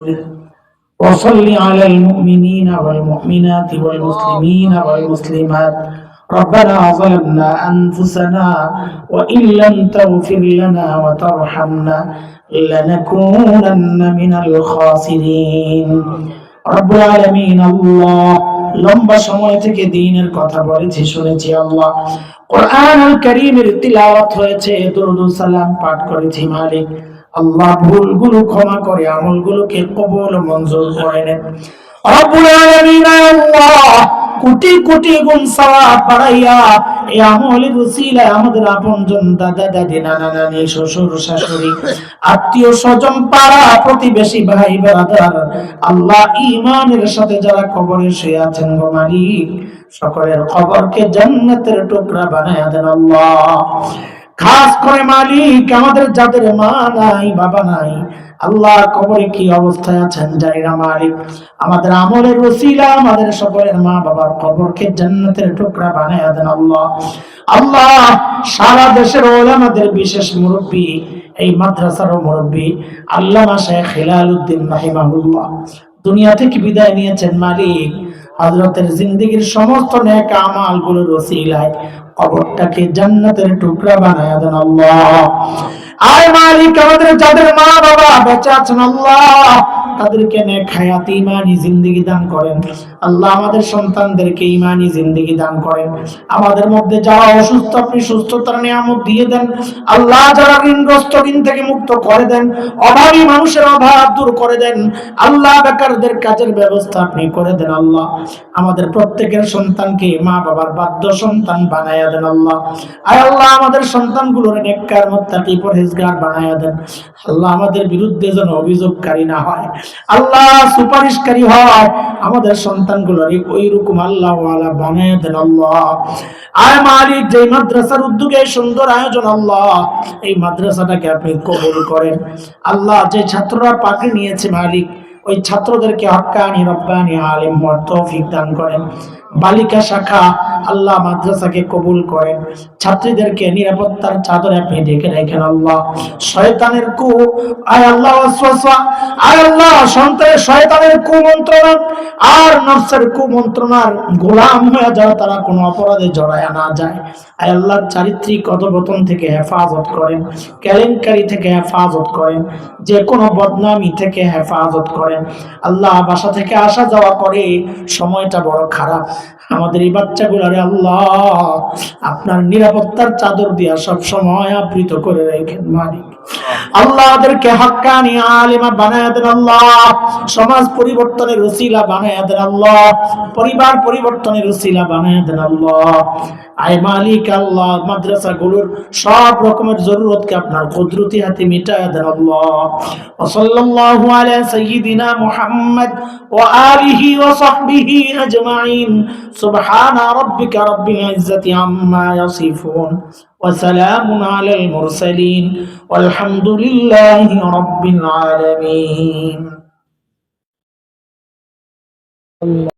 وصل على المؤمنين والمؤمنات والمسلمين والمسلمات ربنا ظلمنا أنفسنا وإن لم تغفر لنا وترحمنا لنكونن من الخاسرين رب العالمين الله লম্বা সময় থেকে দ্বীনের কথা বলেছি শুনেছি আল্লাহ কোরআনুল কারীমের তিলাওয়াত হয়েছে দরুদ সালাম পাঠ করেছি মালিক আল্লাহ ভুলগুলো ক্ষমা করে আমলগুলোকে কবুল ও মঞ্জুর করে নেন রব্বুল আলামিন আল্লাহ কোটি কোটি গুণ সওয়াব বাড়াইয়া এই আমলের উসিলায় আমাদের আপনজন দাদা দাদি নানা নানি শ্বশুর শাশুড়ি আত্মীয় স্বজন পাড়া প্রতিবেশী ভাই ব্রাদার আল্লাহ ঈমানের সাথে যারা কবরে শুয়ে আছেন গো মালিক সকলের কবরকে জান্নাতের টুকরা বানায়া দেন আল্লাহ খাস করে মালিক আমাদের যাদের মা নাই বাবা নাই আল্লাহ কবরে কি অবস্থায় আছেন জানি না মালিক আমাদের আমলের ওসিলা আমাদের সকলের মা বাবার কবরকে জান্নাতের টুকরা বানায়া দেন আল্লাহ আল্লাহ সারা দেশের উলামাদের বিশেষ মুরব্বি এই মাদ্রাসার মুরব্বি আল্লামা শেখ হেলালউদ্দিন রাহিমাহুল্লাহ দুনিয়া থেকে বিদায় নিয়েছেন মালিক হযরতের জিন্দেগীর সমস্ত নেক আমালগুলোর ওসিলায় কবরটাকে জান্নাতের টুকরা বানায়া দেন আল্লাহ আয় মালিক আমাদের যাদের মা বাবা বেঁচে আছেন আল্লাহ তাদেরকে নেক হায়াত ঈমানি জিন্দেগি দান করেন আল্লাহ আমাদের সন্তানদেরকে ঈমানি জিন্দেগি দান করেন আমাদের মধ্যে যারা অসুস্থ আপনি সুস্থতার নিয়ামত দিয়ে দেন আল্লাহ যারা ঋণগ্রস্ত ঋণ থেকে মুক্ত করে দেন অভাবী মানুষের অভাব দূর করে দেন আল্লাহ বেকারদের কাজের ব্যবস্থা আপনি করে দেন আল্লাহ আমাদের প্রত্যেকের সন্তানকে মা বাবার বাধ্য সন্তান বানায়া দেন আল্লাহ আয় আল্লাহ আমাদের সন্তানগুলোর নেককার মুত্তাকি পরহেজগার বানায়া দেন আল্লাহ আমাদের বিরুদ্ধে যেন অভিযোগকারী না হয় আল্লাহ সুপারিশকারী হয় আমাদের সন্তানগুলোর ওইরকম আল্লাহ ওয়ালা বানায়া দেন আল্লাহ আয় মালিক যে মাদ্রাসার উদ্যোগে সুন্দর আয়োজন আল্লাহ এই মাদ্রাসাটাকে আপনি কবুল করেন আল্লাহ যে ছাত্ররা পাকড়ি নিয়েছে মালিক ওই ছাত্রদেরকে হক্কানি রব্বানি আলিম হওয়ার তৌফিক দান করেন বালিকা শাখা আল্লাহ মাদ্রাসাকে কবুল করেন ছাত্রীদেরকে নিরাপত্তার চাদরে আপনি ঢেকে রাখেন আল্লাহ শয়তানের আয় আল্লাহ ওয়াসওয়াসা আয় আল্লাহ শয়তানের কুমন্ত্রণা আর নফসের কুমন্ত্রণার গোলাম হয়ে যারা তারা কোনো অপরাধে জড়ায় না যায় আয় আল্লাহ চারিত্রিক অধপতন থেকে হেফাজত করেন কেলেঙ্কারি থেকে হেফাজত করেন যে কোনো বদনামি থেকে হেফাজত করেন আল্লাহ বাসা থেকে আসা যাওয়া করে সময়টা বড় খারাপ আমাদের এই বাচ্চাগুলোরে আল্লাহ আপনার নিরাপত্তার চাদর দিয়া সব সময় আবৃত করে রাখেন মালিক আল্লাহ ওদেরকে হক্কানি আলেমা বানায়া দেন আল্লাহ সমাজ পরিবর্তনের উসিলা বানায়া দেন আল্লাহ পরিবার পরিবর্তনের উসিলা বানায়া দেন আল্লাহ আয় মালিক আল্লাহ মাদ্রাসাগুলোর সব রকমের জরুরতকে আপনার কুদরতি হাতে মিটায়া দেন আল্লাহ ওয়া সাল্লাল্লাহু আলা সাইয়্যিদিনা মুহাম্মদ ওয়া আলিহি ওয়া সাহবিহি আজমাইন সুবহানা রাব্বিকা রাব্বিল ইজ্জাতি আম্মা ইয়াসিফুন ওয়া সালামুন আলাল মুরসালিন ওয়ালহামদুলিল্লাহি রাব্বিল আলামিন।